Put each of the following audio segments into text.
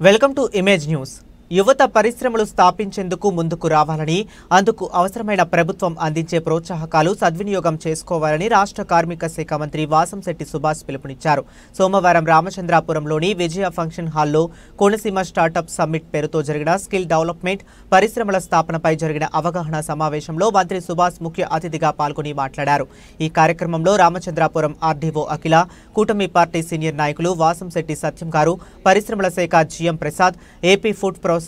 Welcome to image news. యువత పరిశ్రమలు స్థాపించేందుకు ముందుకు రావాలని, అందుకు అవసరమైన ప్రభుత్వం అందించే ప్రోత్సాహకాలు సద్వినియోగం చేసుకోవాలని రాష్ట్ర కార్మిక శాఖ మంత్రి వాసంశెట్టి సుభాష్ పిలుపునిచ్చారు. సోమవారం రామచంద్రాపురంలోని విజయ ఫంక్షన్ హాల్లో కోనసీమ స్టార్టప్ సమ్మిట్ పేరుతో జరిగిన స్కిల్ డెవలప్మెంట్, పరిశ్రమల స్థాపనపై జరిగిన అవగాహన సమావేశంలో మంత్రి సుభాష్ ముఖ్య అతిథిగా పాల్గొని మాట్లాడారు. ఈ కార్యక్రమంలో రామచంద్రాపురం ఆర్డీఓ అఖిల, కూటమి పార్టీ సీనియర్ నాయకులు వాసంశెట్టి సత్యం గారు, పరిశ్రమల శాఖ GM Prasad, AP food processing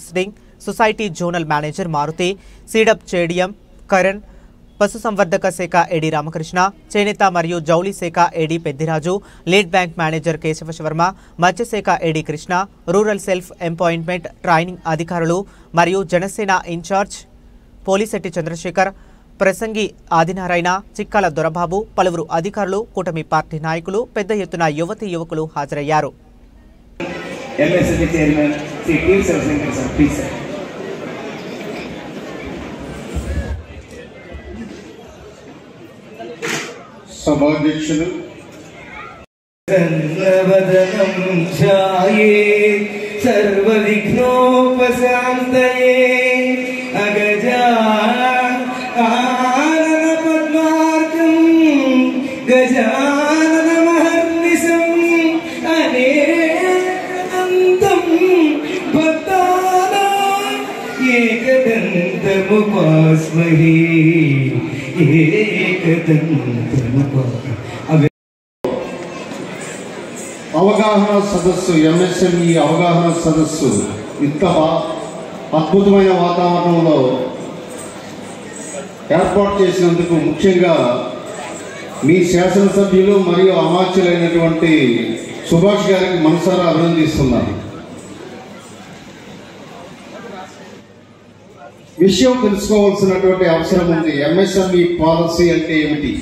society zonal manager Maruti, SEEDAP JDM Karan, పశుసంవర్ధక శాఖ ఏడీ రామకృష్ణ, చేనేత మరియు జౌళి శాఖ AD Peddiraju, lead bank manager Keshava Sharma, మత్స్యశాఖ AD Krishna, rural self employment training అధికారులు మరియు జనసేన ఇన్ఛార్జ్ పోలిశెట్టి చంద్రశేఖర్, ప్రసంగి ఆదినారాయణ, చిక్కాల దొరబాబు, పలువురు అధికారులు, కూటమి పార్టీ నాయకులు పెద్ద ఎత్తున యువతీ యువకులు హాజరయ్యారు. MSME Chairman Sri T. Sivasankar sir, please sir. సభాధ్యక్షులు సర్వవదనం ఛాయే సర్వవిఘ్నోపశాంతయే అగజా ఆనన పద్మార్కం గజానన మహర్నిశం అనేకదంతం భక్తానాం ఏకదంతముపాస్మహే అవగాహన సదస్సు, ఎంఎస్ఎంఈ అవగాహన సదస్సు ఇంత అద్భుతమైన వాతావరణంలో ఏర్పాటు చేసినందుకు ముఖ్యంగా మీ శాసనసభ్యులు మరియు అమాత్యులైనటువంటి సుభాష్ గారికి మనసారా అభినందిస్తున్నాను. విషయం తెలుసుకోవాల్సినటువంటి అవసరం ఉంది. ఎంఎస్ఎంఈ పాలసీ అంటే ఏమిటి?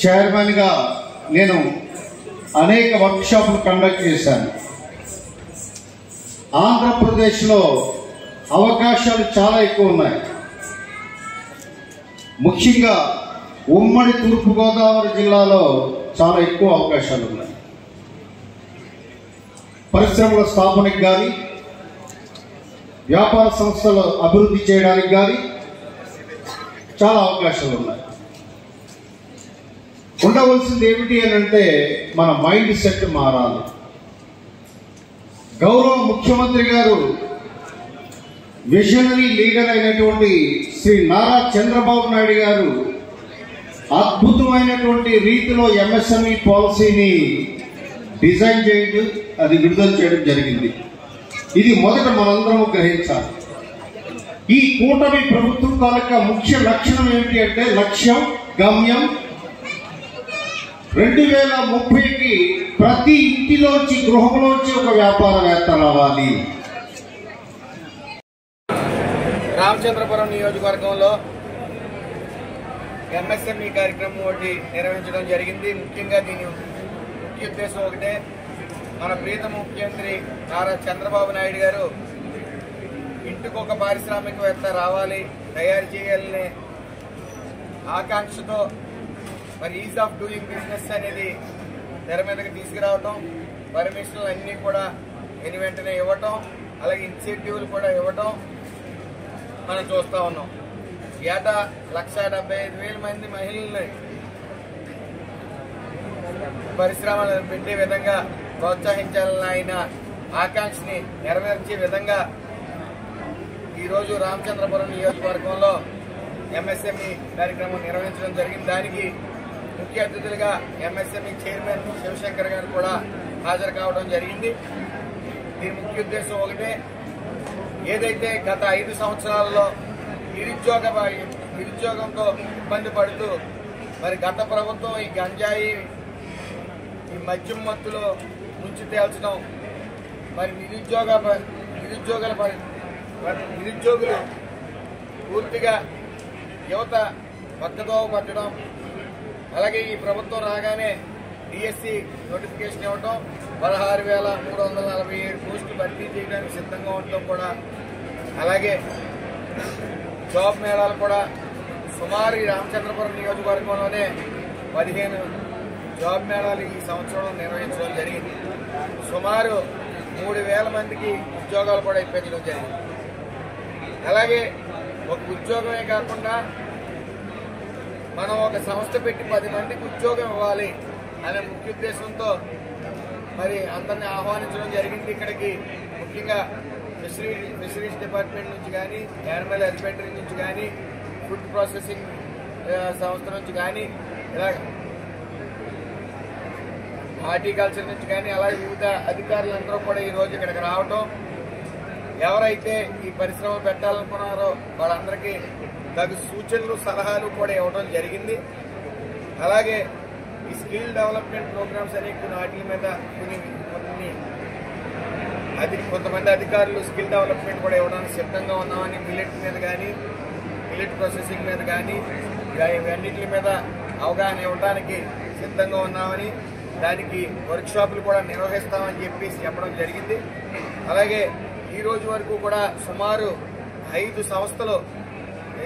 చైర్మన్ గా నేను అనేక వర్క్షాపులు కండక్ట్ చేశాను. ఆంధ్రప్రదేశ్లో అవకాశాలు చాలా ఎక్కువ ఉన్నాయి. ముఖ్యంగా ఉమ్మడి తూర్పుగోదావరి జిల్లాలో చాలా ఎక్కువ అవకాశాలు ఉన్నాయి. పరిశ్రమల స్థాపనకి కానీ, వ్యాపార సంస్థలు అభివృద్ధి చేయడానికి కానీ చాలా అవకాశాలు ఉన్నాయి. ఉండవలసింది ఏమిటి అని అంటే మన మైండ్ సెట్ మారాలి. గౌరవ ముఖ్యమంత్రి గారు విజనరీ లీడర్ అయినటువంటి శ్రీ నారా చంద్రబాబు నాయుడు గారు అద్భుతమైనటువంటి రీతిలో ఎంఎస్ఎంఈ పాలసీని డిజైన్ చేయడం, అది విడుదల చేయడం జరిగింది. ఇది మొదట మనందరం గ్రహించాలి. ఈ కూటమి ప్రభుత్వం తాలూకా ముఖ్య లక్షణం ఏమిటి అంటే లక్ష్యం, గమ్యం 2030కి ప్రతి ఇంటిలోంచి, గృహంలోంచి ఒక వ్యాపారవేత్త రావాలి. రామచంద్రపురం నియోజకవర్గంలో ఎంఎస్ఎంఈ కార్యక్రమం ఒకటి నిర్వహించడం జరిగింది. ముఖ్యంగా దీని ముఖ్య ఉద్దేశం ఒకటే, మన ప్రీతమ ముఖ్యమంత్రి నారా చంద్రబాబు నాయుడు గారు ఇంటికొక పారిశ్రామికవేత్త రావాలి, తయారు చేయాలనే ఆకాంక్షతో మరి ఈజ్ ఆఫ్ డూయింగ్ బిజినెస్ అనేది తెర మీదకి తీసుకురావటం, పర్మిషన్లు అన్నీ కూడా వెంటనే ఇవ్వటం, అలాగే ఇన్సెంటివ్లు కూడా ఇవ్వటం మనం చూస్తూ ఉన్నాం. ఏటా 1,75,000 మంది మహిళల్ని పరిశ్రమలు పెట్టే విధంగా ప్రోత్సహించాలన్న ఆయన ఆకాంక్షని నెరవేర్చే విధంగా ఈరోజు రామచంద్రపురం నియోజకవర్గంలో ఎంఎస్ఎంఈ కార్యక్రమం నిర్వహించడం జరిగింది. దానికి ముఖ్య అతిథులుగా ఎంఎస్ఎంఈ చైర్మన్ శివశంకర్ గారు కూడా హాజరు కావడం జరిగింది. దీని ముఖ్య ఉద్దేశం ఒకటే, ఏదైతే గత 5 సంవత్సరాలలో నిరుద్యోగంతో ఇబ్బంది పడుతూ మరి గత ప్రభుత్వం ఈ గంజాయి, ఈ మద్యం మత్తులో ముంచి తేల్చడం, మరి నిరుద్యోగులు పూర్తిగా యువత పక్కదోవ పట్టడం, అలాగే ఈ ప్రభుత్వం రాగానే డిఎస్సి నోటిఫికేషన్ ఇవ్వటం, 16,347 పోస్టులు భర్తీ చేయడానికి సిద్ధంగా ఉండటం కూడా, అలాగే జాబ్ మేళాలు కూడా సుమారు ఈ రామచంద్రపురం నియోజకవర్గంలోనే 15 జాబ్ మేళాలు ఈ సంవత్సరంలో నిర్వహించడం జరిగింది. సుమారు 3,000 మందికి ఉద్యోగాలు కూడా ఇప్పించడం జరిగింది. అలాగే ఒక ఉద్యోగమే కాకుండా మనం ఒక సంస్థ పెట్టి 10 మందికి ఉద్యోగం ఇవ్వాలి అనే ముఖ్య ఉద్దేశంతో మరి అందరినీ ఆహ్వానించడం జరిగింది. ఇక్కడికి ముఖ్యంగా ఫిషరీస్ డిపార్ట్మెంట్ నుంచి కానీ, యానిమల్ హస్బెండరీ నుంచి కానీ, ఫుడ్ ప్రాసెసింగ్ సంస్థ నుంచి కానీ, ఇలా హార్టికల్చర్ నుంచి కానీ, అలాగే వివిధ అధికారులందరూ కూడా ఈరోజు ఇక్కడికి రావటం, ఎవరైతే ఈ పరిశ్రమలు పెట్టాలనుకున్నారో వాళ్ళందరికీ తగు సూచనలు సలహాలు కూడా ఇవ్వడం జరిగింది. అలాగే ఈ స్కిల్ డెవలప్మెంట్ ప్రోగ్రామ్స్ అనే వాటి మీద కొంతమంది అధికారులు స్కిల్ డెవలప్మెంట్ కూడా ఇవ్వడానికి సిద్ధంగా ఉన్నామని, మిల్లెట్ మీద కానీ, మిల్లెట్ ప్రాసెసింగ్ మీద కానీ, ఇవన్నిటి మీద అవగాహన ఇవ్వడానికి సిద్ధంగా ఉన్నామని, దానికి వర్క్షాపులు కూడా నిర్వహిస్తామని చెప్పడం జరిగింది. అలాగే ఈ రోజు వరకు కూడా సుమారు 5 సంస్థలు,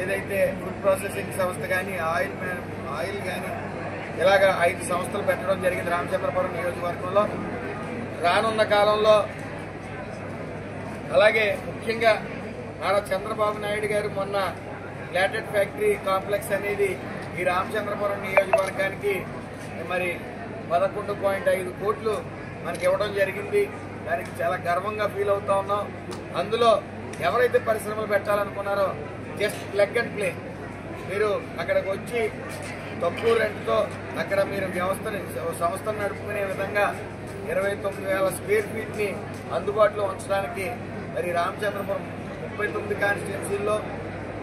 ఏదైతే ఫుడ్ ప్రాసెసింగ్ సంస్థ కానీ, ఆయిల్ కానీ, ఇలాగా 5 సంస్థలు పెట్టడం జరిగింది రామచంద్రపురం నియోజకవర్గంలో. రానున్న కాలంలో అలాగే ముఖ్యంగా నారా చంద్రబాబు నాయుడు గారు మొన్న ప్లాటెడ్ ఫ్యాక్టరీ కాంప్లెక్స్ అనేది ఈ రామచంద్రపురం నియోజకవర్గానికి మరి 11.5 కోట్లు మనకి ఇవ్వడం జరిగింది. దానికి చాలా గర్వంగా ఫీల్ అవుతా ఉన్నాం. అందులో ఎవరైతే పరిశ్రమలు పెట్టాలనుకున్నారో జస్ట్ ప్లగ్ అండ్ ప్లే, మీరు అక్కడికి వచ్చి తక్కువ రెంట్తో అక్కడ మీరు సంస్థను నడుపుకునే విధంగా 29,000 స్క్వేర్ ఫీట్ని అందుబాటులో ఉంచడానికి మరి రామచంద్రపురం 39 కాన్స్టిట్యున్సీల్లో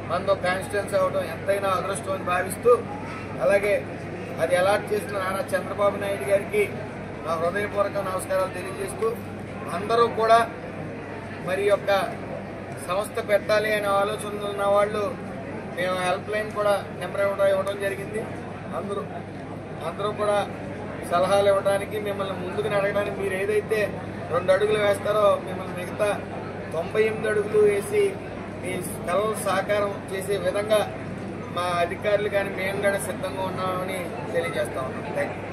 మనతో కాన్స్టిట్యున్సీ అవడం ఎంతైనా అదృష్టం అని భావిస్తూ, అలాగే అది అలాట్ చేసిన నారా చంద్రబాబు నాయుడు గారికి నా హృదయపూర్వక నమస్కారాలు తెలియజేస్తూ, అందరూ కూడా మరి యొక్క సంస్థ పెట్టాలి అనే ఆలోచనలు ఉన్న వాళ్ళు మేము హెల్ప్ లైన్ కూడా నెంబర్ ఇవ్వడం జరిగింది. అందరూ కూడా సలహాలు ఇవ్వడానికి, మిమ్మల్ని ముందుకు నడగడానికి, మీరు ఏదైతే 2 అడుగులు వేస్తారో మిమ్మల్ని మిగతా 98 అడుగులు వేసి మీ కళలు సాకారం చేసే విధంగా మా అధికారులు కానీ మేము కూడా సిద్ధంగా ఉన్నామని తెలియజేస్తా ఉన్నాం. Thank you.